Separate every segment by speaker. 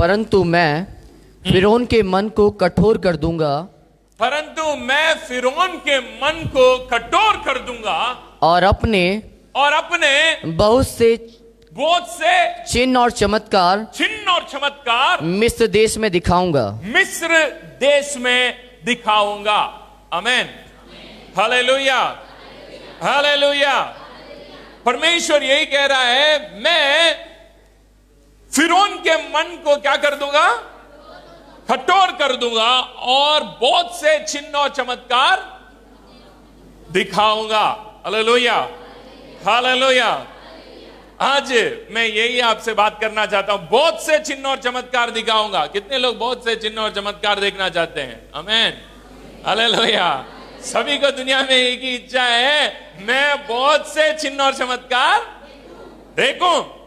Speaker 1: परंतु मैं फिरौन के मन को कठोर कर दूंगा
Speaker 2: परंतु मैं फिरौन के मन को कठोर कर दूंगा
Speaker 1: और अपने बहुत से चिन्ह और चमत्कार मिस्र देश में दिखाऊंगा।
Speaker 2: मिस्र देश में दिखाऊंगा। आमीन, हालेलुया, हालेलुया। परमेश्वर यही कह रहा है, मैं फिरौन के मन को क्या कर दूंगा? कठोर कर दूंगा और बहुत से चिन्ह और चमत्कार दिखाऊंगा। Hallelujah, hallelujah. आज मैं यही आपसे बात करना चाहता हूं, बहुत से चिन्ह और चमत्कार दिखाऊंगा। कितने लोग बहुत से चिन्ह और चमत्कार देखना चाहते हैं? आमीन, हालेलुया। सभी को दुनिया में एक ही इच्छा है, मैं बहुत से चिन्ह और चमत्कार देखूं।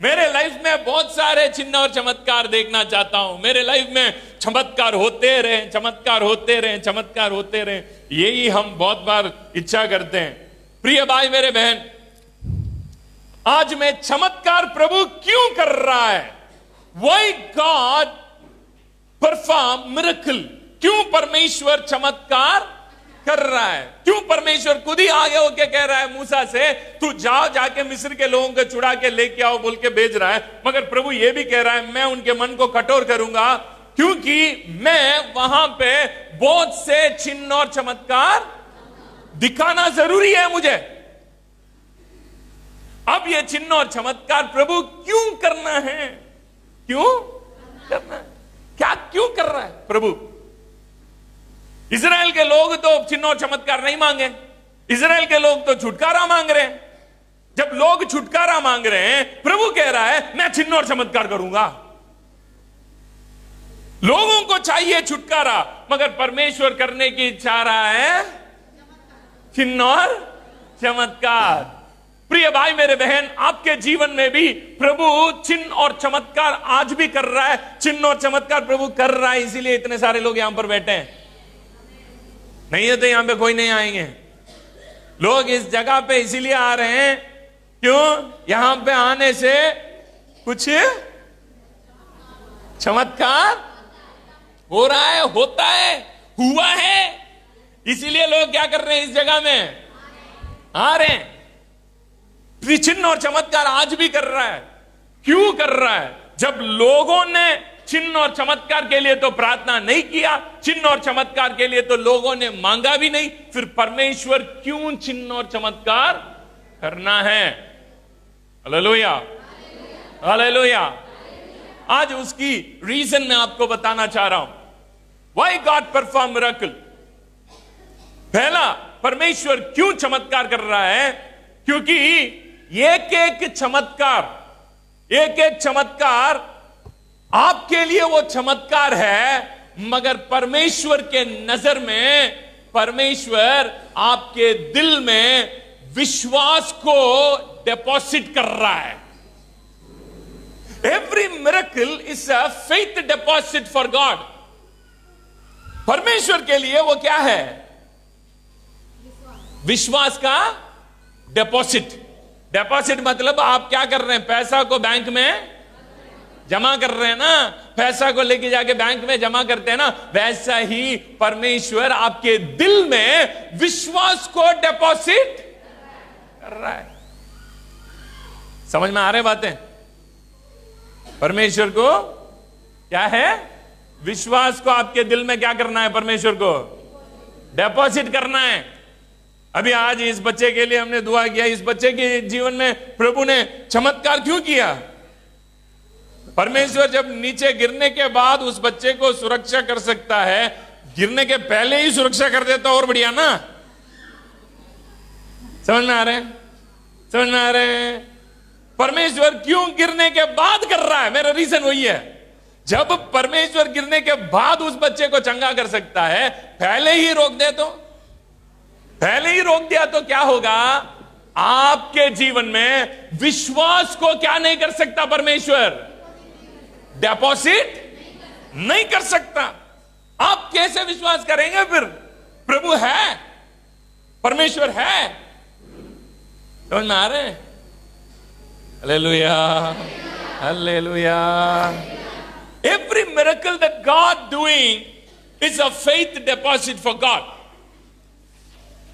Speaker 2: मेरे लाइफ में बहुत सारे चिन्ह और चमत्कार देखना चाहता हूं। मेरे लाइफ में चमत्कार होते रहे, चमत्कार होते रहे, चमत्कार होते रहे। यही हम बहुत बार इच्छा करते हैं। प्रिय भाई मेरे बहन, आज मैं चमत्कार प्रभु क्यों कर रहा है? Why God perform miracle? क्यों परमेश्वर चमत्कार कर रहा है? क्यों परमेश्वर खुद ही आगे होके कह रहा है मूसा से, तू जाओ, जाके मिस्र के लोगों को छुड़ा के लेके आओ बोल के भेज रहा है। मगर प्रभु ये भी कह रहा है, मैं उनके मन को कठोर करूंगा क्योंकि मैं वहां पे बहुत से चिन्ह और चमत्कार दिखाना जरूरी है मुझे। अब ये चिन्ह और चमत्कार प्रभु क्यों करना है? क्यों करना है? क्या क्यों कर रहा है प्रभु? इजराइल के लोग तो चिन्ह और चमत्कार नहीं मांगे। इजराइल के लोग तो छुटकारा मांग रहे हैं। जब लोग छुटकारा मांग रहे हैं, प्रभु कह रहा है मैं चिन्ह और चमत्कार करूंगा। लोगों को चाहिए छुटकारा, मगर परमेश्वर करने की इच्छा रहा है चिन्ह और चमत्कार। प्रिय भाई मेरे बहन, आपके जीवन में भी प्रभु चिन्ह और चमत्कार आज भी कर रहा है। चिन्ह और चमत्कार प्रभु कर रहा है, इसीलिए इतने सारे लोग यहां पर बैठे हैं। नहीं है तो यहां पे कोई नहीं आएंगे। लोग इस जगह पे इसीलिए आ रहे हैं, क्यों? यहां पे आने से कुछ चमत्कार हो रहा है, होता है, हुआ है। इसीलिए लोग क्या कर रहे हैं? इस जगह में आ रहे हैं। चिन्ह और चमत्कार आज भी कर रहा है। क्यों कर रहा है? जब लोगों ने चिन्ह और चमत्कार के लिए तो प्रार्थना नहीं किया, चिन्ह और चमत्कार के लिए तो लोगों ने मांगा भी नहीं, फिर परमेश्वर क्यों चिन्ह और चमत्कार करना है? Hallelujah, hallelujah. आज उसकी रीजन मैं आपको बताना चाह रहा हूं। Why God perform miracle? पहला, परमेश्वर क्यों चमत्कार कर रहा है? क्योंकि एक एक चमत्कार आपके लिए वो चमत्कार है, मगर परमेश्वर के नजर में परमेश्वर आपके दिल में विश्वास को डिपॉजिट कर रहा है। Every miracle is a faith deposit for God. परमेश्वर के लिए वो क्या है? विश्वास का डिपॉजिट। डिपॉजिट मतलब आप क्या कर रहे हैं? पैसा को बैंक में जमा कर रहे हैं ना। पैसा को लेके जाके बैंक में जमा करते हैं ना, वैसा ही परमेश्वर आपके दिल में विश्वास को डिपॉजिट कर रहा है। समझ में आ रहे बातें? परमेश्वर को क्या है? विश्वास को आपके दिल में क्या करना है? परमेश्वर को डिपॉजिट करना है। अभी आज इस बच्चे के लिए हमने दुआ किया। इस बच्चे के जीवन में प्रभु ने चमत्कार क्यों किया? परमेश्वर जब नीचे गिरने के बाद उस बच्चे को सुरक्षा कर सकता है, गिरने के पहले ही सुरक्षा कर देता और बढ़िया ना। समझ में आ रहे हैं? समझ में आ रहे हैं? परमेश्वर क्यों गिरने के बाद कर रहा है? मेरा रीजन वही है। जब परमेश्वर गिरने के बाद उस बच्चे को चंगा कर सकता है, पहले ही रोक दे तो, पहले ही रोक दिया तो क्या होगा? आपके जीवन में विश्वास को क्या नहीं कर सकता? परमेश्वर डिपॉजिट नहीं कर सकता। आप कैसे विश्वास करेंगे फिर? प्रभु है, परमेश्वर है। समझ में आ रहे हैं? Hallelujah, hallelujah. miracle that God doing is a faith deposit for God.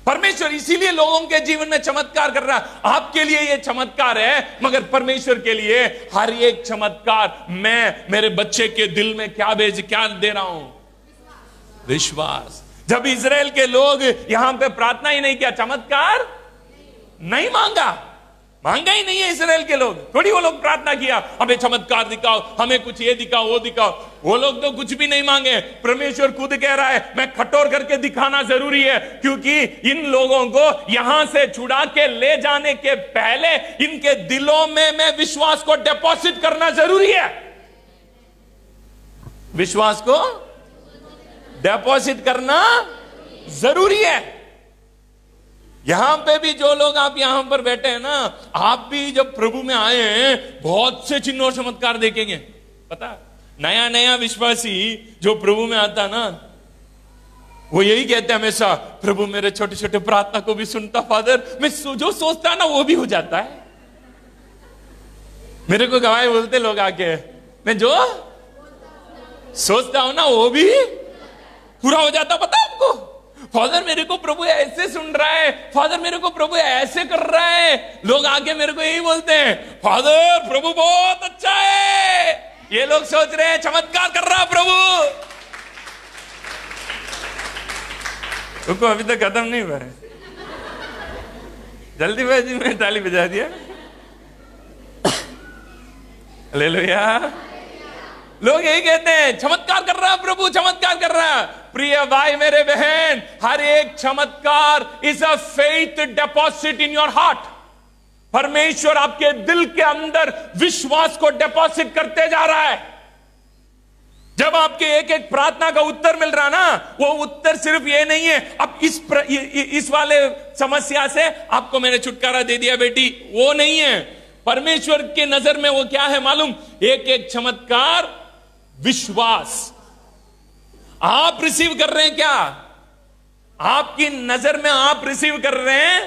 Speaker 2: परमेश्वर इसीलिए लोगों के जीवन में चमत्कार कर रहा है। आपके लिए ये चमत्कार है, मगर परमेश्वर के लिए हर एक चमत्कार मैं मेरे बच्चे के दिल में क्या दे रहा हूं? विश्वास। जब इजराइल के लोग यहां पे प्रार्थना ही नहीं किया, चमत्कार नहीं मांगा ही नहीं है इजराइल के लोग। थोड़ी वो लोग प्रार्थना किया हमें चमत्कार दिखाओ, हमें कुछ ये दिखाओ वो दिखाओ। वो लोग तो कुछ भी नहीं मांगे। परमेश्वर खुद कह रहा है मैं कठोर करके दिखाना जरूरी है, क्योंकि इन लोगों को यहां से छुड़ा के ले जाने के पहले इनके दिलों में मैं विश्वास को डिपॉजिट करना जरूरी है। विश्वास को डिपॉजिट करना जरूरी है। यहां पे भी जो लोग आप यहां पर बैठे हैं ना, आप भी जब प्रभु में आए हैं बहुत से चिन्ह और चमत्कार देखेंगे। पता, नया नया विश्वासी जो प्रभु में आता ना, वो यही कहते हैं हमेशा, प्रभु मेरे छोटे छोटे प्रार्थना को भी सुनता फादर, मैं जो सोचता ना वो भी हो जाता है। मेरे को गवाही बोलते लोग आके, मैं जो सोचता हूं ना वो भी पूरा हो जाता। पता आपको, फादर मेरे को प्रभु ऐसे सुन रहा है, फादर मेरे को प्रभु ऐसे कर रहा है। लोग आके मेरे को यही बोलते हैं, फादर प्रभु बहुत अच्छा है। ये लोग सोच रहे हैं चमत्कार कर रहा प्रभु। रुको, अभी तक खत्म नहीं हुआ है, जल्दीबाजी में ताली बजा दिया। हालेलुया। लोग यही कहते हैं चमत्कार कर रहा प्रभु, चमत्कार कर रहा। प्रिय भाई मेरे बहन, हर एक चमत्कार is a faith deposit in your heart. परमेश्वर आपके दिल के अंदर विश्वास को डिपॉजिट करते जा रहा है। जब आपके एक एक प्रार्थना का उत्तर मिल रहा ना, वो उत्तर सिर्फ ये नहीं है अब इस वाले समस्या से आपको मैंने छुटकारा दे दिया बेटी, वो नहीं है। परमेश्वर के नजर में वो क्या है मालूम? एक एक चमत्कार विश्वास। आप रिसीव कर रहे हैं क्या? आपकी नजर में आप रिसीव कर रहे हैं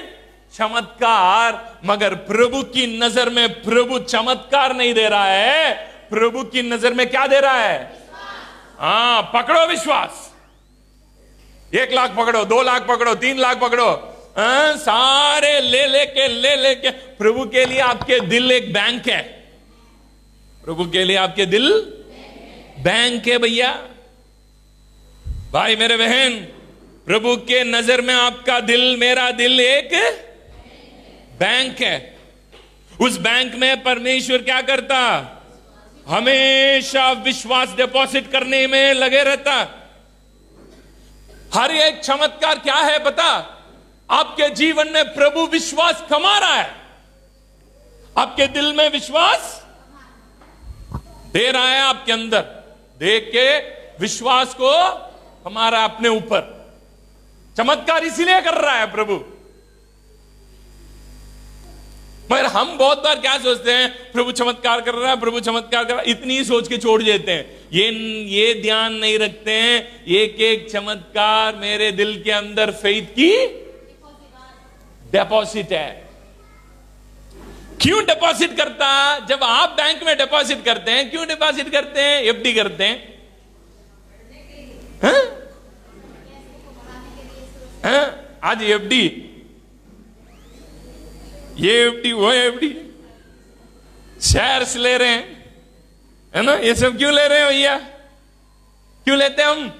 Speaker 2: चमत्कार, मगर प्रभु की नजर में प्रभु चमत्कार नहीं दे रहा है। प्रभु की नजर में क्या दे रहा है? हाँ, पकड़ो विश्वास। 1 लाख पकड़ो, 2 लाख पकड़ो, 3 लाख पकड़ो, सारे ले लेके प्रभु के लिए आपके दिल एक बैंक है। प्रभु के लिए आपके दिल बैंक है भैया। भाई मेरे बहन, प्रभु के नजर में आपका दिल, मेरा दिल एक बैंक है। उस बैंक में परमेश्वर क्या करता? हमेशा विश्वास डिपॉजिट करने में लगे रहता। हर एक चमत्कार क्या है पता? आपके जीवन में प्रभु विश्वास कमा रहा है, आपके दिल में विश्वास दे रहा है, आपके अंदर देख के विश्वास को हमारा अपने ऊपर। चमत्कार इसीलिए कर रहा है प्रभु। मगर हम बहुत बार क्या सोचते हैं, प्रभु चमत्कार कर रहा है, प्रभु चमत्कार कर रहा है, इतनी सोच के छोड़ देते हैं। ये ध्यान नहीं रखते हैं एक एक चमत्कार मेरे दिल के अंदर फेथ की डिपॉजिट है। क्यों डिपॉजिट करता? जब आप बैंक में डिपॉजिट करते हैं, क्यों डिपॉजिट करते हैं? एफडी करते हैं। आज एफडी, ये एफडी, वो एफडी, शेयर्स ले रहे हैं, है ना? ये सब क्यों ले रहे हैं भैया? क्यों लेते हैं हम?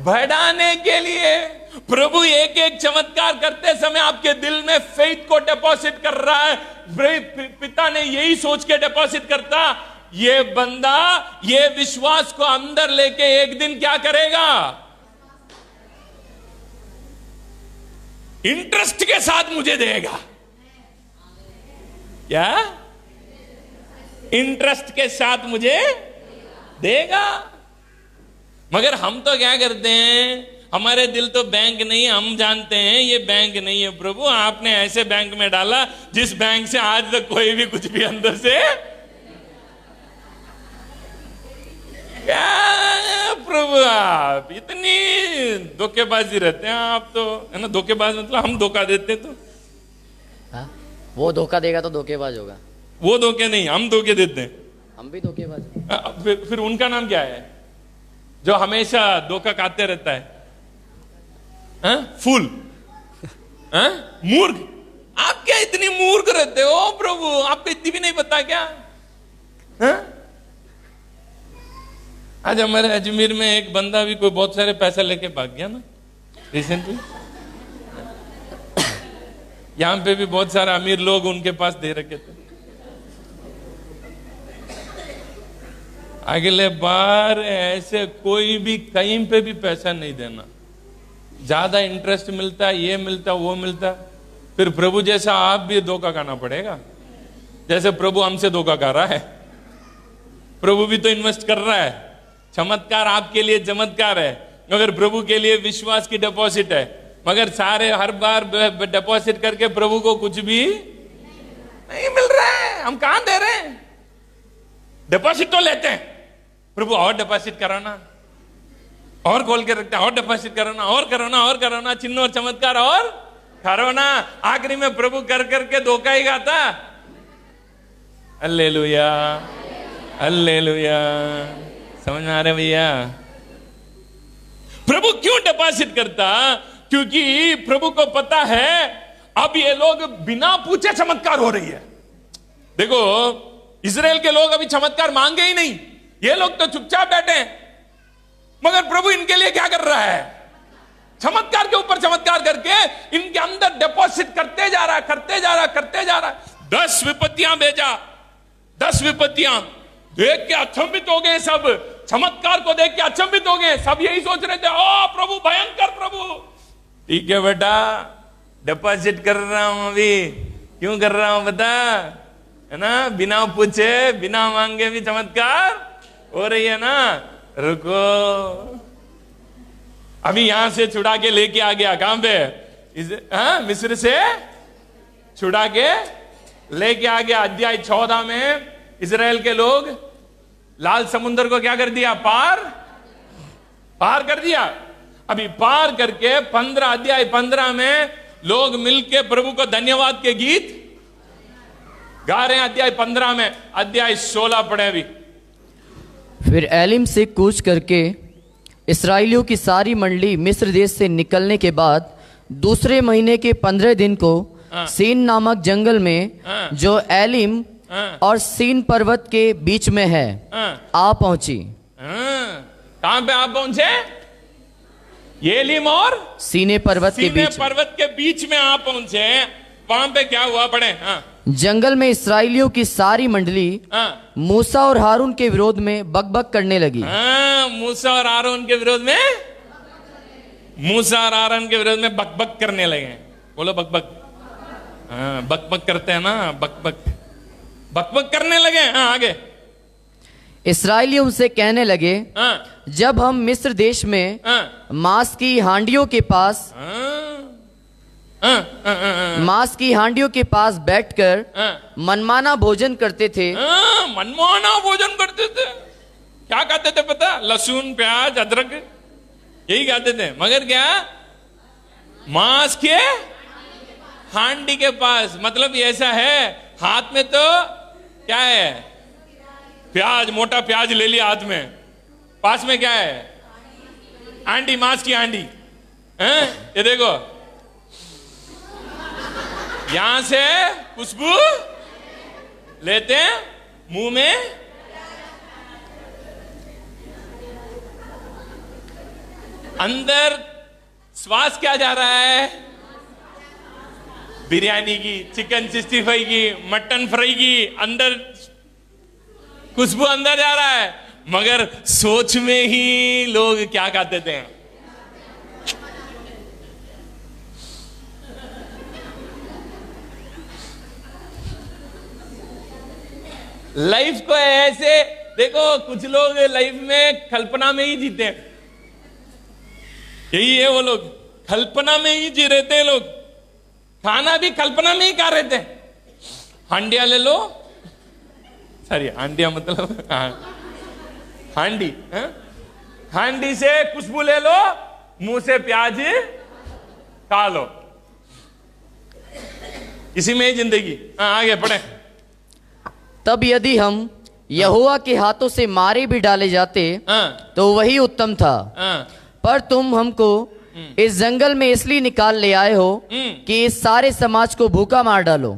Speaker 2: बढ़ाने के लिए। प्रभु एक एक चमत्कार करते समय आपके दिल में फेथ को डिपॉजिट कर रहा है। पिता ने यही सोच के डिपॉजिट करता, ये बंदा ये विश्वास को अंदर लेके एक दिन क्या करेगा? इंटरेस्ट के साथ मुझे देगा। क्या? इंटरेस्ट के साथ मुझे देगा। मगर हम तो क्या करते हैं, हमारे दिल तो बैंक नहीं, हम जानते हैं ये बैंक नहीं है प्रभु, आपने ऐसे बैंक में डाला जिस बैंक से आज तक कोई भी कुछ भी अंदर से क्या प्रभु, आप इतनी धोखेबाजी रहते हैं आप तो, है ना? धोखेबाज मतलब हम धोखा देते तो
Speaker 1: हाँ? वो धोखा देगा तो धोखेबाज होगा।
Speaker 2: वो धोखे नहीं, हम धोखे देते हैं।
Speaker 1: हम भी धोखेबाज।
Speaker 2: फिर उनका नाम क्या है जो हमेशा धोखा खाते रहता है? फूल, मूर्ख। आप क्या इतनी मूर्ख रहते हो प्रभु? आपको इतनी भी नहीं पता क्या? आज हमारे अजमेर में एक बंदा भी कोई बहुत सारे पैसा लेके भाग गया ना रिसेंटली। यहां पे भी बहुत सारे अमीर लोग उनके पास दे रखे थे। अगले बार ऐसे कोई भी कहीं पे भी पैसा नहीं देना। ज्यादा इंटरेस्ट मिलता, ये मिलता, वो मिलता, फिर प्रभु जैसा आप भी धोखा खाना पड़ेगा। जैसे प्रभु हमसे धोखा खा रहा है, प्रभु भी तो इन्वेस्ट कर रहा है। चमत्कार आपके लिए चमत्कार है, मगर प्रभु के लिए विश्वास की डिपॉजिट है। मगर सारे हर बार डिपॉजिट करके प्रभु को कुछ भी नहीं मिल रहा है। हम कहां दे रहे हैं? डिपॉजिट तो लेते हैं, प्रभु और डिपॉजिट कराना, और खोल के रखते हैं, और डिपॉजिट कराना, और कराना, और कराना, चिन्ह और चमत्कार और कराना। आखिरी में प्रभु कर करके धोखा ही गाता। Hallelujah, hallelujah. समझ में आ रहे भैया? प्रभु क्यों डिपॉजिट करता? क्योंकि प्रभु को पता है अब ये लोग बिना पूछे चमत्कार हो रही है। देखो, इजराइल के लोग अभी चमत्कार मांगे ही नहीं, ये लोग तो चुपचाप बैठे हैं। मगर प्रभु इनके लिए क्या कर रहा है? चमत्कार के ऊपर चमत्कार करके इनके अंदर डिपॉजिट करते जा रहा है, करते जा रहा है, करते जा रहा है। 10 विपत्तियां भेजा, 10 विपत्तियां देख के अचंभित हो गए सब। चमत्कार को देख के अचंभित हो गए सब। यही सोच रहे थे, ओ प्रभु भयंकर प्रभु। ठीक है बेटा, डिपॉजिट कर रहा हूं अभी। क्यों कर रहा हूं बता? है ना, बिना पूछे बिना मांगे भी चमत्कार हो रही है ना। रुको, अभी यहां से छुड़ा के लेके आ गया। कहां पे? मिस्र से छुड़ा के लेके आ गया। अध्याय 14 में इजराइल के लोग लाल समुद्र को क्या कर दिया? पार कर दिया। अभी पार करके 15 अध्याय 15 में लोग मिलके प्रभु को धन्यवाद के गीत गा रहे हैं। अध्याय 15 में, अध्याय 16 पढ़े अभी।
Speaker 1: फिर एलिम से कूच करके इस्राएलियों की सारी मंडली मिस्र देश से निकलने के बाद दूसरे महीने के 15 दिन को सीन नामक जंगल में, जो एलिम और सीन पर्वत के बीच में है, आ पहुंची।
Speaker 2: कहां पे आप पहुंचे? एलिम और
Speaker 1: सीने पर्वत के बीच,
Speaker 2: पर्वत के बीच में आप पहुंचे। वहां पे क्या हुआ? पढ़े।
Speaker 1: जंगल में इस्राएलियों की सारी मंडली मूसा और हारून के विरोध में बकबक करने लगी।
Speaker 2: मूसा और हारून के विरोध में, मूसा और हारून के विरोध में बकबक करने लगे। बोलो बकबक। बकबक करते हैं ना, बकबक बकबक करने लगे। आगे।
Speaker 1: इस्राएली उनसे कहने लगे, जब हम मिस्र देश में मांस की हांडियों के पास मांस की हांडियों के पास बैठकर मनमाना भोजन करते थे।
Speaker 2: मनमाना भोजन करते थे। क्या खाते थे पता? लहसुन, प्याज, अदरक, यही खाते थे। मगर क्या? मांस के हांडी के पास। मतलब ऐसा है, हाथ में तो क्या है? प्याज, मोटा प्याज ले लिया हाथ में, पास में क्या है? हांडी, मांस की हांडी। ये देखो, यहां से खुशबू लेते हैं, मुंह में अंदर श्वास क्या जा रहा है? बिरयानी की, चिकन 65 की, मटन फ्राई की, अंदर खुशबू अंदर जा रहा है। मगर सोच में ही लोग क्या खाते थे? लाइफ को ऐसे देखो, कुछ लोग लाइफ में कल्पना में ही जीते हैं। यही है वो लोग, कल्पना में ही जी रहे थे लोग। खाना भी कल्पना में ही खा रहे थे। हांडिया ले लो, सॉरी हांडिया मतलब हांडी, हांडी से खुशबू ले लो, मुंह से प्याज खा लो। इसी में ही जिंदगी। आगे पढ़े।
Speaker 1: तब यदि हम यहोवा के हाथों से मारे भी डाले जाते
Speaker 2: हाँ,
Speaker 1: तो वही उत्तम था।
Speaker 2: हाँ,
Speaker 1: पर तुम हमको इस जंगल में इसलिए निकाल ले आए हो कि इस सारे समाज को भूखा मार डालो।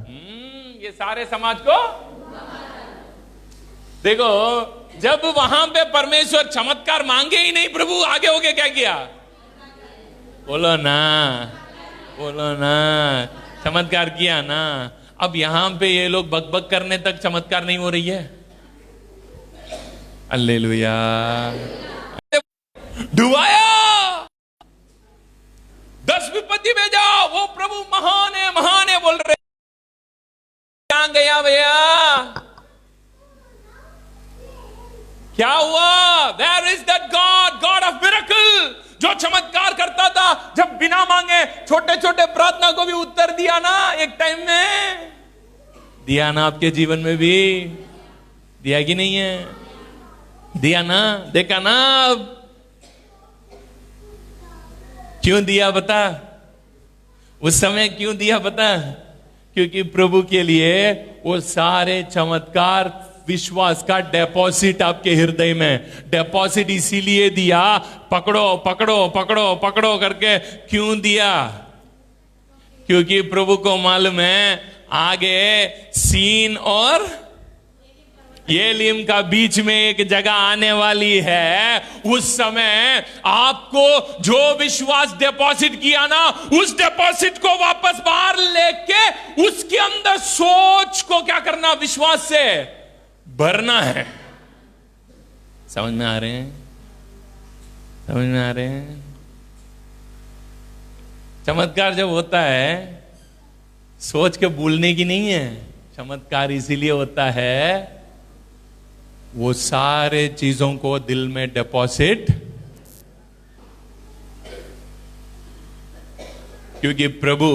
Speaker 2: ये सारे समाज को देखो, जब वहां पे परमेश्वर चमत्कार मांगे ही नहीं, प्रभु आगे होके क्या किया? बोलो ना, बोलो ना, चमत्कार किया ना। अब यहां पे ये लोग बकबक करने तक चमत्कार नहीं हो रही है। हालेलुया। डुबाया, 10 विपत्ति में जाओ, वो प्रभु महान है बोल रहे। क्या गया भैया? क्या हुआ? There is that God of miracle, जो चमत्कार करता था, जब बिना मांगे छोटे छोटे प्रार्थना को भी उत्तर दिया ना एक टाइम में। दिया ना, आपके जीवन में भी दिया कि नहीं है? दिया ना, देखा ना। अब क्यों दिया बता? उस समय क्यों दिया बता? क्योंकि प्रभु के लिए वो सारे चमत्कार विश्वास का डेपोजिट आपके हृदय में, डेपोजिट इसीलिए दिया। पकड़ो पकड़ो पकड़ो पकड़ो करके क्यों दिया? क्योंकि प्रभु को मालूम है आगे सीन और एलीम का बीच में एक जगह आने वाली है। उस समय आपको जो विश्वास डिपॉजिट किया ना, उस डिपॉजिट को वापस बाहर लेके उसके अंदर सोच को क्या करना? विश्वास से भरना है। समझ में आ रहे हैं? समझ में आ रहे हैं? चमत्कार जब होता है सोच के भूलने की नहीं है। चमत्कार इसीलिए होता है वो सारे चीजों को दिल में डिपॉजिट, क्योंकि प्रभु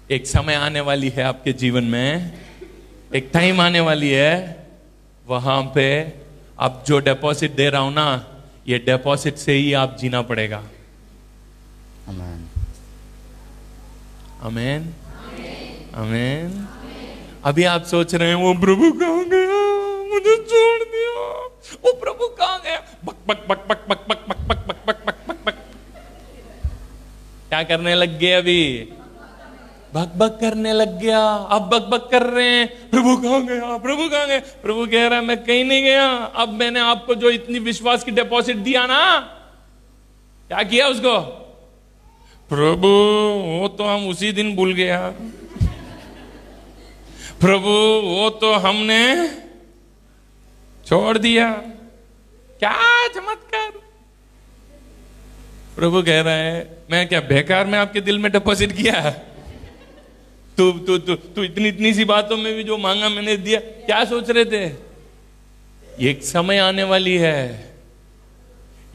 Speaker 2: एक समय आने वाली है आपके जीवन में, एक टाइम आने वाली है, वहां पे अब जो डिपॉजिट दे रहा हूं ना, ये डिपॉजिट से ही आप जीना पड़ेगा।
Speaker 1: आमीन,
Speaker 2: आमीन, आमीन। अभी आप सोच रहे हैं वो प्रभु कहां गया, मुझे छोड़ दिया, वो प्रभु कहां गया? बक बक बक बक बक बक बक बक बक बक बक बक बक क्या करने लग गए? अभी बक बक करने लग गया। अब बक बक कर रहे हैं, प्रभु कहां गया, प्रभु कहां गया? प्रभु कह रहा है मैं कहीं नहीं गया। अब मैंने आपको जो इतनी विश्वास की डिपॉजिट दिया ना, क्या किया उसको? प्रभु वो तो हम उसी दिन भूल गया, प्रभु वो तो हमने छोड़ दिया। क्या चमत्कार! प्रभु कह रहा है मैं क्या बेकार में आपके दिल में डिपॉजिट किया? तू इतनी सी बातों में भी जो मांगा मैंने दिया। क्या सोच रहे थे? एक समय आने वाली है,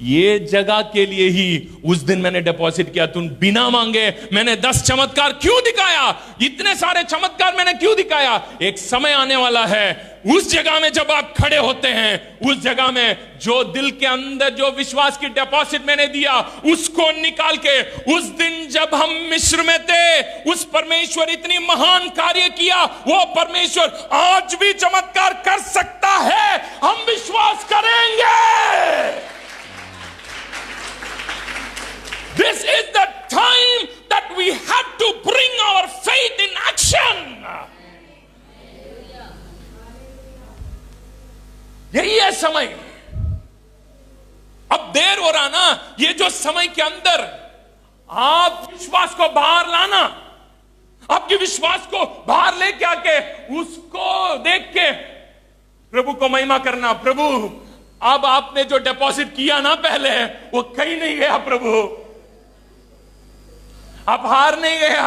Speaker 2: ये जगह के लिए ही उस दिन मैंने डिपॉजिट किया। तुम बिना मांगे मैंने 10 चमत्कार क्यों दिखाया? इतने सारे चमत्कार मैंने क्यों दिखाया? एक समय आने वाला है, उस जगह में जब आप खड़े होते हैं, उस जगह में जो दिल के अंदर जो विश्वास की डिपॉजिट मैंने दिया, उसको निकाल के, उस दिन जब हम मिस्र में थे, उस परमेश्वर इतनी महान कार्य किया, वो परमेश्वर आज भी चमत्कार कर सकता है। हम विश्वास करेंगे। This is the time that we have to bring our faith in action. यही है समय। अब देर हो रहा ना, ये जो समय के अंदर आप विश्वास को बाहर लाना, आपके विश्वास को बाहर लेके आके उसको देख के प्रभु को महिमा करना। प्रभु अब आपने जो डिपॉजिट किया ना पहले, वो कहीं नहीं गया। प्रभु आप हार नहीं गया,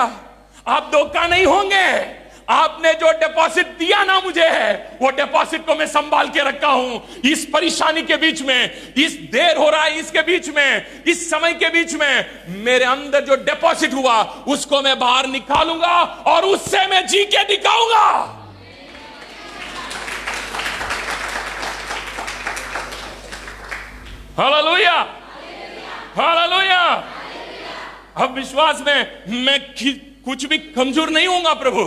Speaker 2: आप धोखा नहीं होंगे। आपने जो डिपॉजिट दिया ना मुझे, वो डिपॉजिट को मैं संभाल के रखा हूं। इस परेशानी के बीच में, इस देर हो रहा है इसके बीच में, इस समय के बीच में मेरे अंदर जो डिपॉजिट हुआ उसको मैं बाहर निकालूंगा और उससे मैं जी के दिखाऊंगा। Hallelujah, hallelujah. अब विश्वास में मैं कुछ भी कमजोर नहीं होऊंगा। प्रभु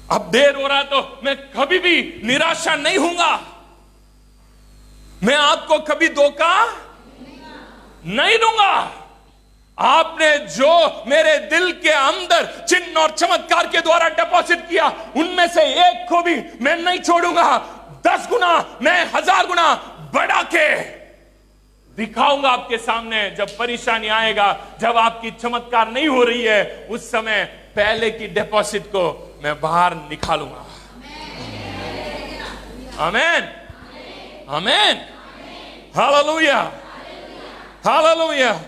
Speaker 2: अब देर हो रहा तो मैं कभी भी निराशा नहीं हूंगा, मैं आपको कभी धोखा नहीं दूंगा। आपने जो मेरे दिल के अंदर चिन्ह और चमत्कार के द्वारा डिपॉजिट किया, उनमें से एक को भी मैं नहीं छोड़ूंगा। 10 गुना, मैं 1000 गुना बढ़ा के दिखाऊंगा आपके सामने। जब परेशानी आएगा, जब आपकी चमत्कार नहीं हो रही है, उस समय पहले की डिपॉजिट को मैं बाहर निकालूंगा। आमीन, आमीन, हालेलुया, हालेलुया।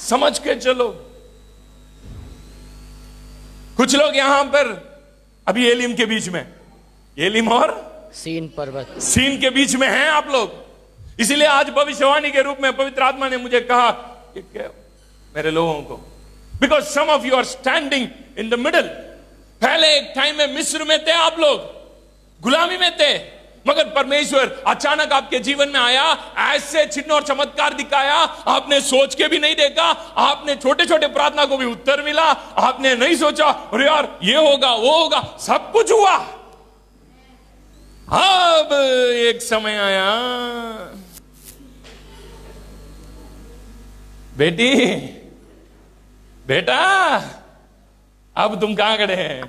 Speaker 2: समझ के चलो। कुछ लोग यहां पर अभी एलिम के बीच में, एलिम और
Speaker 1: सीन पर्वत,
Speaker 2: सीन के बीच में हैं आप लोग। इसीलिए आज भविष्यवाणी के रूप में पवित्र आत्मा ने मुझे कहा कि मेरे लोगों को, because some of you are standing in the middle. पहले एक टाइम में मिस्र में थे आप लोग, गुलामी में थे, मगर परमेश्वर अचानक आपके जीवन में आया, ऐसे चिन्ह और चमत्कार दिखाया, आपने सोच के भी नहीं देखा। आपने छोटे छोटे प्रार्थना को भी उत्तर मिला। आपने नहीं सोचा अरे यार ये होगा वो होगा, सब कुछ हुआ। अब एक समय आया, बेटी बेटा अब तुम कहां खड़े हैं?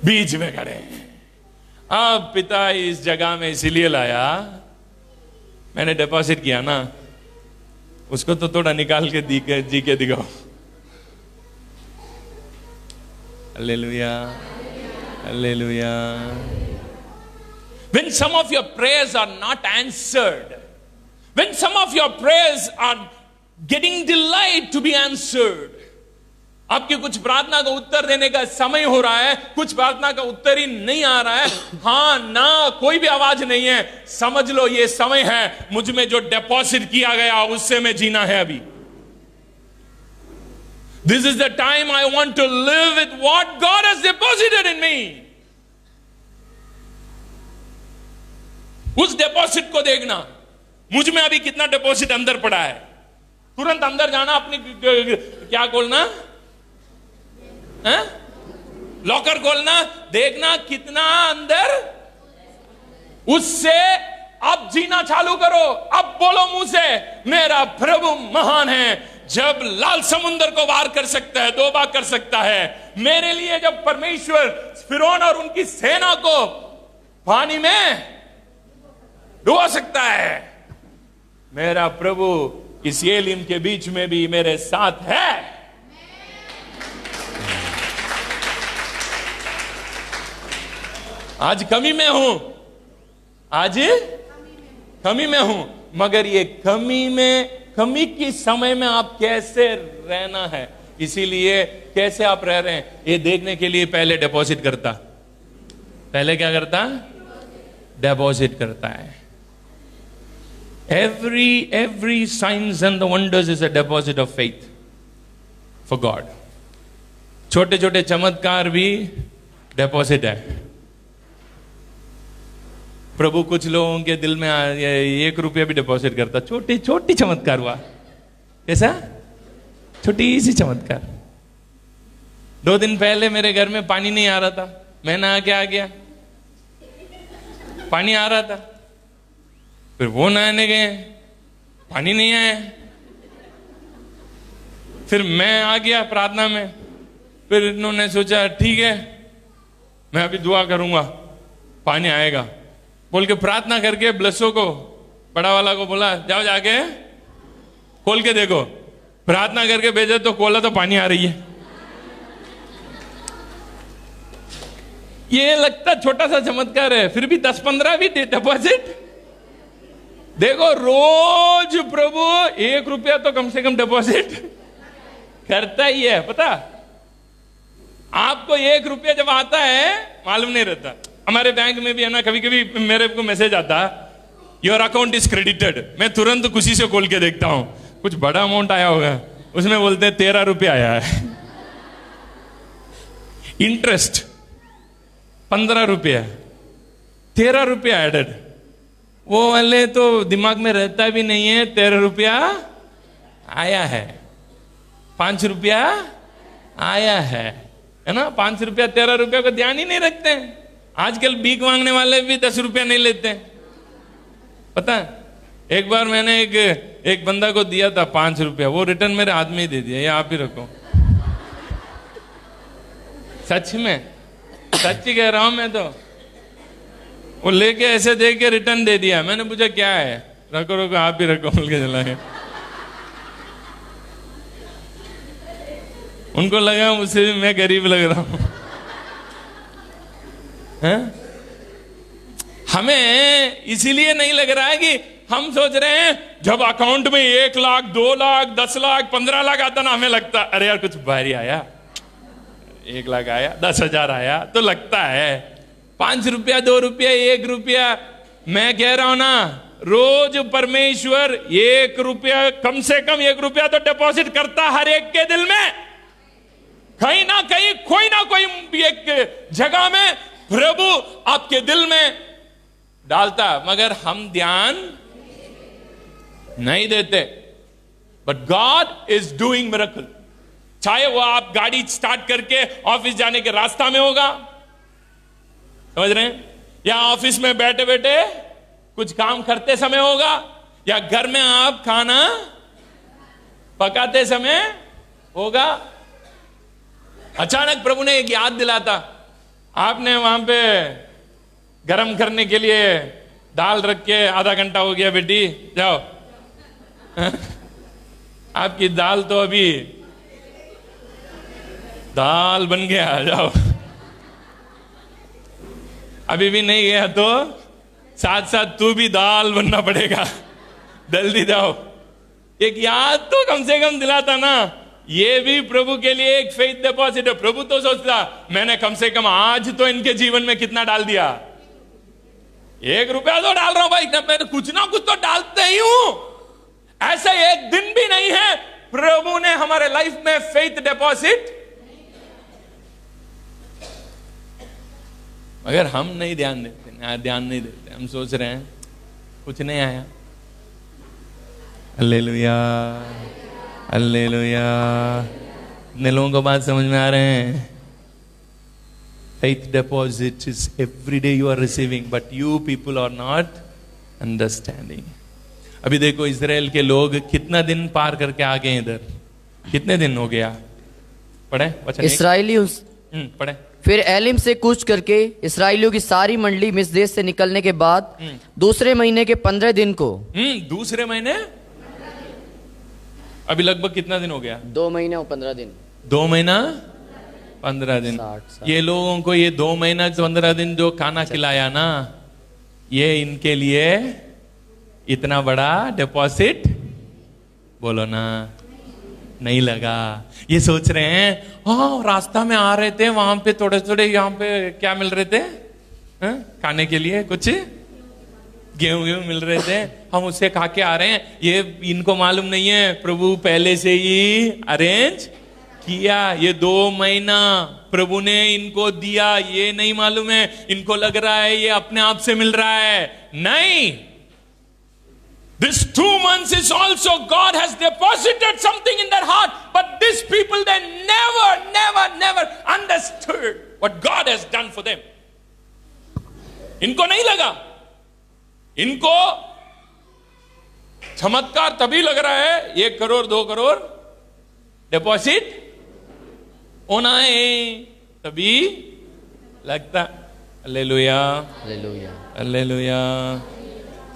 Speaker 2: बीच में खड़े हैं। अब पिता इस जगह में इसीलिए लाया, मैंने डिपॉजिट किया ना, उसको तो थोड़ा निकाल के जी के दिखाओ। Hallelujah, hallelujah. When some of your prayers are not answered, when some of your prayers are getting delayed to be answered, आपकी कुछ प्रार्थना का उत्तर देने का समय हो रहा है, कुछ प्रार्थना का उत्तर ही नहीं आ रहा है, हां ना कोई भी आवाज नहीं है, समझ लो ये समय है मुझ में जो डिपॉजिट किया गया उससे मैं जीना है अभी। This is the time I want to live with what God has deposited in me. उस डिपॉजिट को देखना, मुझ में अभी कितना डिपॉजिट अंदर पड़ा है। तुरंत अंदर जाना, अपनी क्या खोलना है, लॉकर खोलना, देखना कितना अंदर, उससे अब जीना चालू करो। अब बोलो मुंह से, मेरा प्रभु महान है, जब लाल समुद्र को पार कर सकता है, 2 बार कर सकता है। मेरे लिए जब परमेश्वर फिरौन और उनकी सेना को पानी में डुबा सकता है, मेरा प्रभु इस एलिम के बीच में भी मेरे साथ है। आज कमी में हूं, आज कमी में हूं, मगर ये कमी की समय में आप कैसे रहना है, इसीलिए कैसे आप रह रहे हैं ये देखने के लिए पहले डिपॉजिट करता। पहले क्या करता? डिपॉजिट करता है। Every signs and the wonders is a deposit of faith for God. छोटे छोटे चमत्कार भी डिपॉजिट है। प्रभु कुछ लोगों के दिल में 1 रुपया भी डिपॉजिट करता। छोटी छोटी चमत्कार हुआ, कैसा? छोटी सी चमत्कार। 2 दिन पहले मेरे घर में पानी नहीं आ रहा था, मैं नहा के आ गया, पानी आ रहा था। फिर वो नहाने गए, पानी नहीं आया। फिर मैं आ गया प्रार्थना में, फिर इन्होंने सोचा ठीक है मैं अभी दुआ करूंगा पानी आएगा बोल के प्रार्थना करके ब्लसों को, बड़ा वाला को बोला जाओ जाके खोल के देखो। प्रार्थना करके भेजा तो खोला तो पानी आ रही है। ये लगता छोटा सा चमत्कार है, फिर भी 10-15 भी डिपॉजिट। देखो रोज प्रभु 1 रुपया तो कम से कम डिपॉजिट करता ही है। पता आपको 1 रुपया जब आता है मालूम नहीं रहता। हमारे बैंक में भी है ना, कभी कभी मेरे को मैसेज आता योर अकाउंट इज क्रेडिटेड, मैं तुरंत खुशी से खोल के देखता हूं, कुछ बड़ा अमाउंट आया होगा, उसमें बोलते हैं 13 रुपया आया है। इंटरेस्ट 15 रुपया, 13 रुपया एडेड। वो वाले तो दिमाग में रहता भी नहीं है, 13 रुपया आया है, 5 रुपया आया है, है ना, 5 रुपया 13 रुपया को ध्यान ही नहीं रखते हैं। आजकल भीख मांगने वाले भी 10 रुपया नहीं लेते हैं। पता है, एक बार मैंने एक बंदा को दिया था 5 रुपया, वो रिटर्न मेरे हाथ में ही दे दिया, ये आप ही रखो। सच में, सच ही कह रहा हूं मैं तो। वो लेके ऐसे दे के रिटर्न दे दिया। मैंने पूछा क्या है, रखो रखो आप ही रखो बोल के चला गया। उनको लगा मुझसे भी मैं गरीब लग रहा हूं। हमें इसीलिए नहीं लग रहा है कि हम सोच रहे हैं जब अकाउंट में 1 लाख 2 लाख 10 लाख 15 लाख आता ना, हमें लगता अरे यार कुछ भारी आया, 1 लाख आया, 10,000 आया तो लगता है। 5 रुपया 2 रुपया 1 रुपया, मैं कह रहा हूं ना, रोज परमेश्वर 1 रुपया, कम से कम 1 रुपया तो डिपॉजिट करता हर एक के दिल में। कहीं ना कहीं कोई ना कोई एक जगह में प्रभु आपके दिल में डालता, मगर हम ध्यान नहीं देते। But God is doing miracle. चाहे वो आप गाड़ी स्टार्ट करके ऑफिस जाने के रास्ता में होगा, समझ रहे हैं, या ऑफिस में बैठे बैठे कुछ काम करते समय होगा, या घर में आप खाना पकाते समय होगा। अचानक प्रभु ने एक याद दिलाता, आपने वहां पे गरम करने के लिए दाल रख के आधा घंटा हो गया, बेटी जाओ। आपकी दाल तो अभी दाल बन गया, जाओ। अभी भी नहीं गया तो साथ साथ तू भी दाल बनना पड़ेगा, जल्दी जाओ। एक याद तो कम से कम दिलाता ना। ये भी प्रभु के लिए एक फेथ डिपॉजिट है। प्रभु तो सोचता मैंने कम से कम आज तो इनके जीवन में कितना डाल दिया, 1 रुपया तो डाल रहा हूं भाई, मैं कुछ ना कुछ तो डालते ही हूं। ऐसा एक दिन भी नहीं है प्रभु ने हमारे लाइफ में फेथ डिपॉजिट, अगर हम नहीं ध्यान देते, हम सोच रहे हैं कुछ नहीं आया। Hallelujah, hallelujah. इतने लोगों को बात समझ में आ रहे हैं? Faith deposit is every day you are receiving, but you people are not understanding. अभी देखो इजराइल के लोग कितना दिन पार करके आ गए इधर, कितने दिन हो गया? पढ़े वचन
Speaker 1: इसराइली
Speaker 2: पढ़े।
Speaker 1: फिर एलिम से कूच करके इसराइलियों की सारी मंडली मिस्र देश से निकलने के बाद दूसरे महीने के 15 दिन को,
Speaker 2: दूसरे महीने, अभी लगभग कितना दिन हो गया?
Speaker 1: 2 महीने और 15 दिन।
Speaker 2: 2 महीना 15 दिन। ये लोगों को ये 2 महीना 15 दिन जो खाना खिलाया ना, ये इनके लिए इतना बड़ा डिपॉजिट बोलो ना नहीं लगा। ये सोच रहे हैं हाँ रास्ता में आ रहे थे, वहां पे थोड़े थोड़े यहाँ पे क्या मिल रहे थे खाने के लिए, कुछ गेहूं मिल रहे थे, हम उससे खा के आ रहे हैं। ये इनको मालूम नहीं है प्रभु पहले से ही अरेंज किया। ये 2 महीना प्रभु ने इनको दिया, ये नहीं मालूम है। इनको लग रहा है ये अपने आप से मिल रहा है, नहीं। This 2 months is also God has deposited something in their heart, but these people they never understood what God has done for them. इनको नहीं लगा, इनको चमत्कार तभी लग रहा है 1 करोड़ 2 करोड़ डिपॉजिट होना है तभी लगता। Hallelujah,
Speaker 1: hallelujah,
Speaker 2: hallelujah.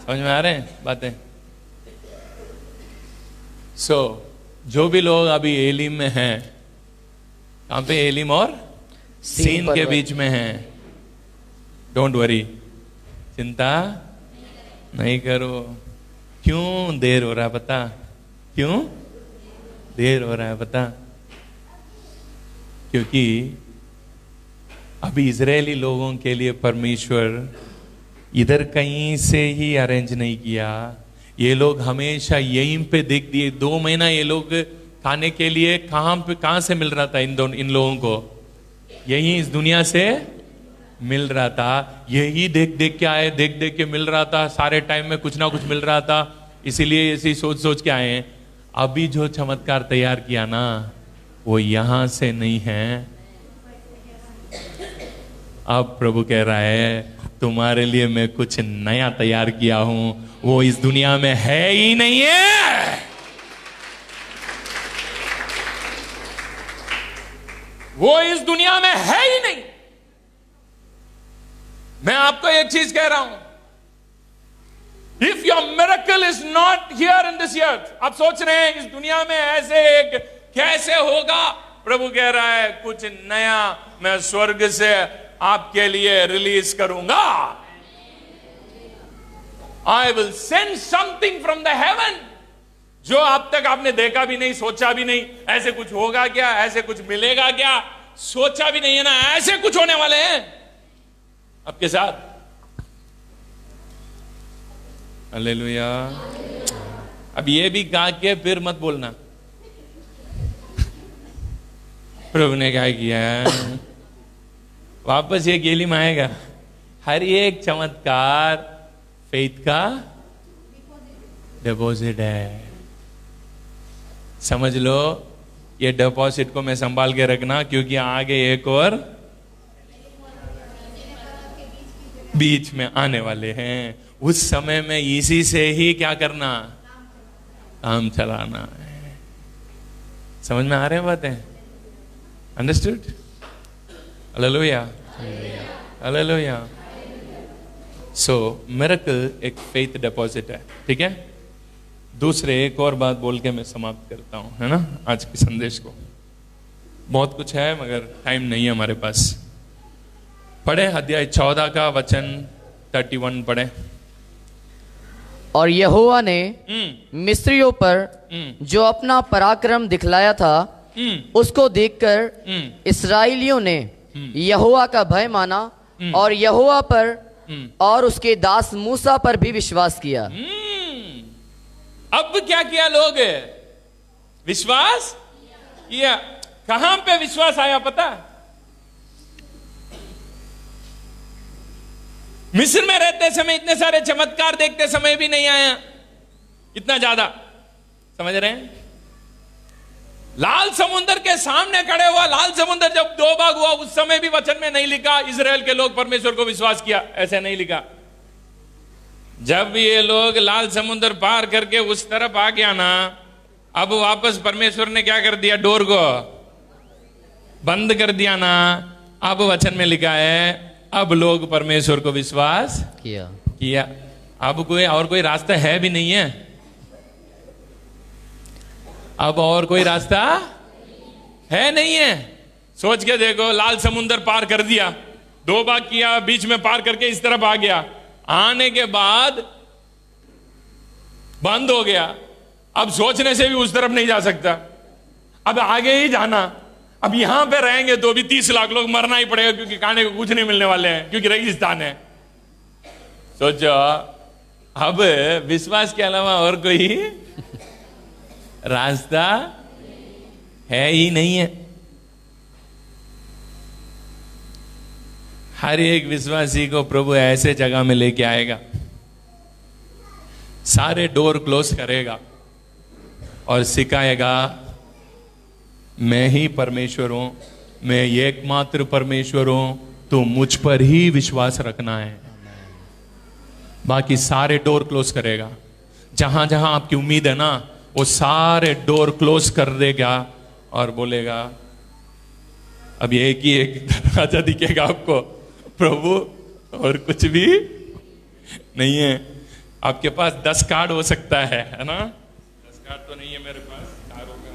Speaker 2: समझ में आ रहे हैं बातें? जो भी लोग अभी एलिम में हैं, कहां पे? एलिम और सीन के बीच में हैं। डोंट वरी, चिंता नहीं करो। क्यों देर हो रहा है पता? क्यों देर हो रहा है पता? क्योंकि अभी इजरायली लोगों के लिए परमेश्वर इधर कहीं से ही अरेंज नहीं किया। ये लोग हमेशा यहीं पे देख दिए। 2 महीना ये लोग खाने के लिए कहां से मिल रहा था इन लोगों को? यहीं इस दुनिया से मिल रहा था। यही देख देख के आए, देख देख के मिल रहा था। सारे टाइम में कुछ ना कुछ मिल रहा था, इसीलिए ऐसी सोच के आए हैं। अभी जो चमत्कार तैयार किया ना, वो यहां से नहीं है, अब प्रभु कह रहा है तुम्हारे लिए मैं कुछ नया तैयार किया हूं, वो इस दुनिया में है ही नहीं है। वो इस दुनिया में है ही नहीं। मैं आपको एक चीज कह रहा हूं, if your miracle is not here in this earth, आप सोच रहे हैं इस दुनिया में ऐसे एक कैसे होगा, प्रभु कह रहा है कुछ नया मैं स्वर्ग से आपके लिए रिलीज करूंगा। I will send something from the haven, जो अब तक आपने देखा भी नहीं, सोचा भी नहीं। ऐसे कुछ होगा क्या, ऐसे कुछ मिलेगा क्या, सोचा भी नहीं है ना, ऐसे कुछ होने वाले हैं आपके साथ। हालेलुया। अब ये भी कहा कि फिर मत बोलना प्रभु ने क्या किया है, वापस ये गेली में आएगा। हर एक चमत्कार फेथ का डिपॉजिट है। समझ लो, ये डिपॉजिट को मैं संभाल के रखना, क्योंकि आगे एक और बीच में आने वाले हैं। उस समय में इसी से ही क्या करना, काम चलाना है। समझ में आ रहे हैं बातें? Understood? Hallelujah, hallelujah. So miracle एक फेथ डिपॉजिट है, ठीक है। दूसरे एक और बात बोल के मैं समाप्त करता हूं, है ना, आज के संदेश को। बहुत कुछ है मगर टाइम नहीं है हमारे पास। पढ़े अध्याय 14 का वचन 31 पढ़े।
Speaker 1: और यहोवा ने मिस्रियों पर जो अपना पराक्रम दिखलाया था, उसको देखकर इस्राएलियों ने यहोवा का भय माना और यहोवा पर और उसके दास मूसा पर भी विश्वास किया।
Speaker 2: अब क्या किया लोग? विश्वास किया। कहां पे विश्वास आया पता? मिस्र में रहते समय इतने सारे चमत्कार देखते समय भी नहीं आया इतना ज्यादा। समझ रहे हैं? लाल समुद्र के सामने खड़े हुआ, लाल समुद्र जब दो भाग हुआ, उस समय भी वचन में नहीं लिखा इजराइल के लोग परमेश्वर को विश्वास किया, ऐसे नहीं लिखा। जब ये लोग लाल समुद्र पार करके उस तरफ आ गया ना, अब वापस परमेश्वर ने क्या कर दिया, डोर को बंद कर दिया ना। अब वचन में लिखा है अब लोग परमेश्वर को विश्वास किया। अब कोई रास्ता है भी नहीं है। अब और कोई रास्ता है नहीं है। सोच के देखो, लाल समुद्र पार कर दिया, दो भाग किया, बीच में पार करके इस तरफ आ गया, आने के बाद बंद हो गया। अब सोचने से भी उस तरफ नहीं जा सकता, अब आगे ही जाना। अब यहां पे रहेंगे तो भी 30 लाख लोग मरना ही पड़ेगा, क्योंकि खाने को कुछ नहीं मिलने वाले हैं, क्योंकि रेगिस्तान है। सोचो, अब विश्वास के अलावा और कोई रास्ता है ही नहीं है। हर एक विश्वासी को प्रभु ऐसे जगह में लेके आएगा, सारे डोर क्लोज करेगा और सिखाएगा मैं ही परमेश्वर हूं, मैं एकमात्र परमेश्वर हूं, तो मुझ पर ही विश्वास रखना है। बाकी सारे डोर क्लोज करेगा। जहां जहां आपकी उम्मीद है ना, वो सारे डोर क्लोज कर देगा और बोलेगा अब एक ही एक दरवाजा दिखेगा आपको, प्रभु, और कुछ भी नहीं है। आपके पास 10 कार्ड हो सकता है ना? 10 कार्ड तो नहीं है मेरे पास, कार होगा,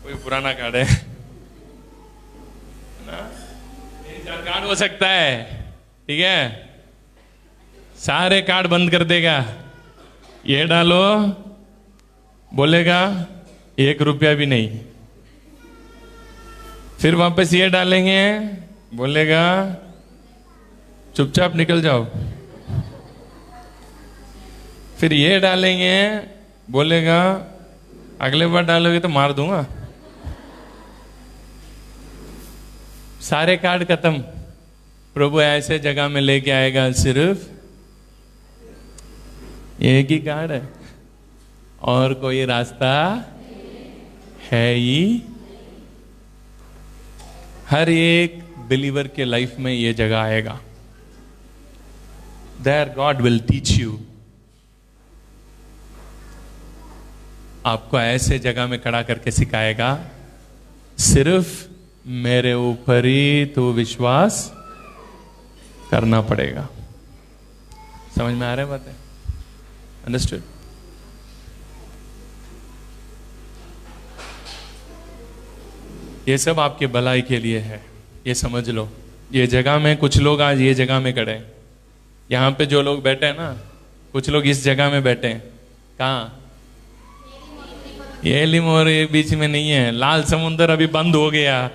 Speaker 2: कोई पुराना कार्ड है ना, 3-4 कार्ड हो सकता है, ठीक है। सारे कार्ड बंद कर देगा। ये डालो, बोलेगा 1 रुपया भी नहीं। फिर वापस ये डालेंगे, बोलेगा चुपचाप निकल जाओ। फिर ये डालेंगे, बोलेगा अगले बार डालोगे तो मार दूंगा। सारे कार्ड खत्म। प्रभु ऐसे जगह में लेके आएगा, सिर्फ एक ही कार्ड है और कोई रास्ता है ही। हर एक बिलीवर के लाइफ में ये जगह आएगा। There God will teach you. आपको ऐसे जगह में खड़ा करके सिखाएगा, सिर्फ मेरे ऊपर ही तो विश्वास करना पड़ेगा। समझ में आ रहा है बात है? अंडरस्टूड? ये सब आपके भलाई के लिए है, ये समझ लो। ये जगह में कुछ लोग आज ये जगह में खड़े हैं, यहां पे जो लोग बैठे हैं ना, कुछ लोग इस जगह में बैठे हैं। कहाँ? ये लिमोर ये बीच में नहीं है। लाल समुंदर अभी बंद हो गया।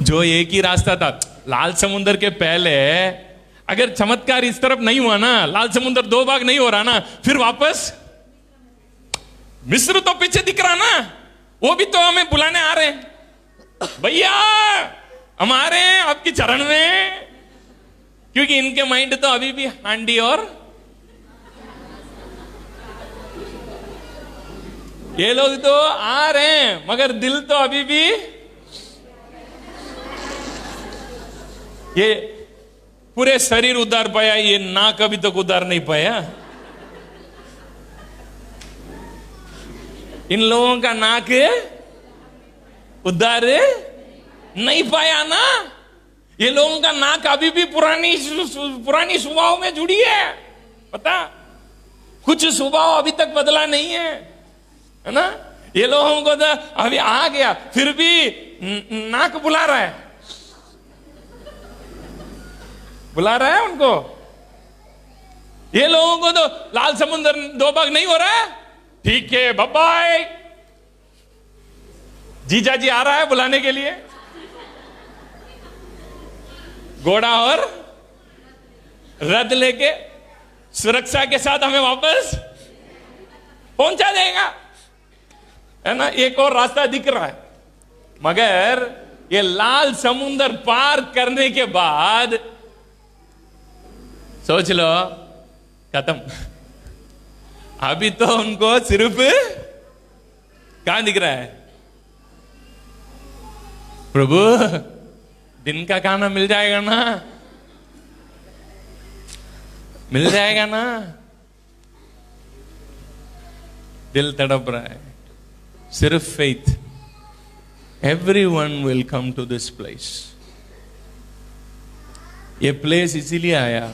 Speaker 2: जो एक ही रास्ता था लाल समुंदर के पहले, अगर चमत्कार इस तरफ नहीं हुआ ना, लाल समुंदर 2 भाग नहीं हो रहा ना, फिर वापस मिस्र तो पीछे दिख रहा ना, वो भी तो हमें बुलाने आ रहे हैं, भैया हम आ रहे हैं आपकी चरण में। क्योंकि इनके माइंड तो अभी भी हांडी और ये लोग तो आ रहे हैं, मगर दिल तो अभी भी ये पूरे शरीर उद्धार पाया, ये नाक अभी तक उद्धार नहीं पाया। इन लोगों का नाक उद्धार नहीं पाया ना। ये लोगों का नाक अभी भी पुरानी स्वभाव में जुड़ी है। पता, कुछ स्वभाव अभी तक बदला नहीं है ना। ये लोगों को तो अभी आ गया, फिर भी नाक बुला रहा है, बुला रहा है उनको। ये लोगों को तो लाल समुद्र 2 भाग नहीं हो रहा है, ठीक है बाय, जीजा जी आ रहा है बुलाने के लिए, घोड़ा और रथ लेके सुरक्षा के साथ हमें वापस पहुंचा देगा, है ना। एक और रास्ता दिख रहा है, मगर ये लाल समुंदर पार करने के बाद सोच लो खत्म। अभी तो उनको सिर्फ कहां दिख रहा है? प्रभु दिन का खाना मिल जाएगा ना, मिल जाएगा ना। दिल तड़प रहा है, सिर्फ faith. Everyone will come to this place. ये प्लेस इसीलिए आया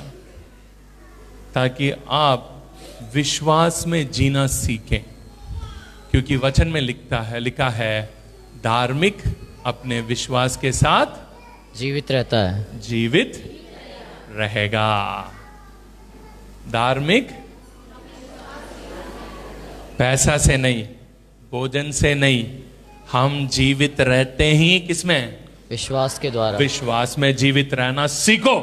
Speaker 2: ताकि आप विश्वास में जीना सीखें, क्योंकि वचन में लिखा है धार्मिक अपने विश्वास के साथ
Speaker 1: जीवित रहता है,
Speaker 2: जीवित रहेगा। धार्मिक पैसा से नहीं, भोजन से नहीं, हम जीवित रहते ही किसमें?
Speaker 1: विश्वास के द्वारा।
Speaker 2: विश्वास में जीवित रहना सीखो।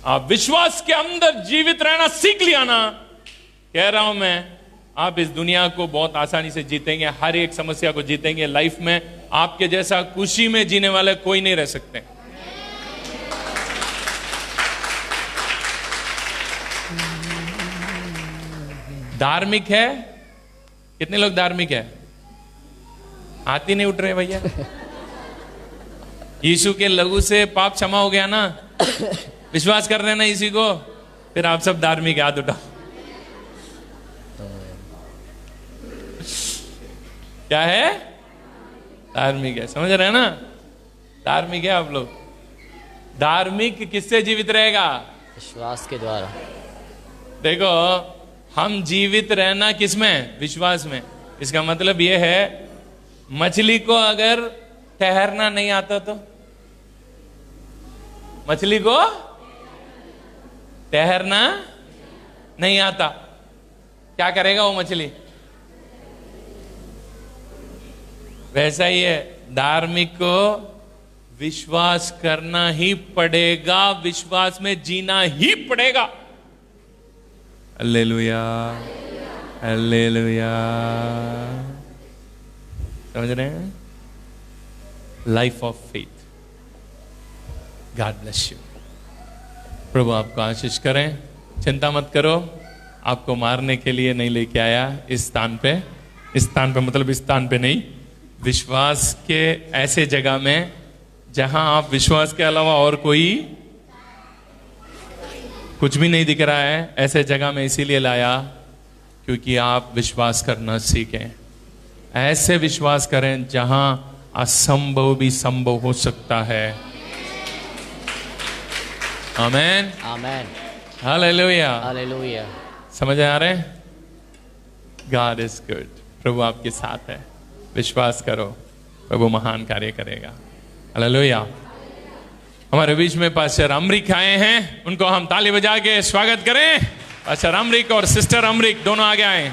Speaker 2: आप विश्वास के अंदर जीवित रहना सीख लिया ना, कह रहा हूं मैं, आप इस दुनिया को बहुत आसानी से जीतेंगे, हर एक समस्या को जीतेंगे। लाइफ में आपके जैसा खुशी में जीने वाले कोई नहीं रह सकते। धार्मिक है, कितने लोग धार्मिक है? हाथ ही नहीं उठ रहे भैया। यीशु के लहू से पाप क्षमा हो गया ना, विश्वास कर रहे हैं ना इसी को, फिर आप सब धार्मिक, हाथ उठाओ। क्या है? धार्मिक है, समझ रहे हैं ना? धार्मिक है आप लोग। धार्मिक किससे जीवित रहेगा?
Speaker 1: विश्वास के द्वारा।
Speaker 2: देखो, हम जीवित रहना किसमें? विश्वास में। इसका मतलब यह है, मछली को अगर तैरना नहीं आता तो, मछली को तैरना नहीं आता, क्या करेगा वो मछली? वैसा ही है, धार्मिक को विश्वास करना ही पड़ेगा, विश्वास में जीना ही पड़ेगा। Hallelujah, hallelujah. समझ रहे हैं? Life of faith. God bless you. प्रभु आपको आशीष करें। चिंता मत करो, आपको मारने के लिए नहीं लेके आया इस स्थान पे। इस स्थान पे मतलब इस स्थान पे नहीं, विश्वास के ऐसे जगह में जहां आप विश्वास के अलावा और कोई कुछ भी नहीं दिख रहा है, ऐसे जगह में इसीलिए लाया क्योंकि आप विश्वास करना सीखें। ऐसे विश्वास करें जहां असंभव भी संभव हो सकता है। आमेन,
Speaker 1: आमेन,
Speaker 2: हालेलुया,
Speaker 1: हालेलुया।
Speaker 2: समझ आ रहे हैं? God is good. प्रभु आपके साथ है, विश्वास करो, प्रभु महान कार्य करेगा। हालेलुया। हमारे बीच में पास्टर अमरीक आए हैं, उनको हम ताली बजा के स्वागत करें। पास्टर अमरीक और सिस्टर अमरीक दोनों आगे आए।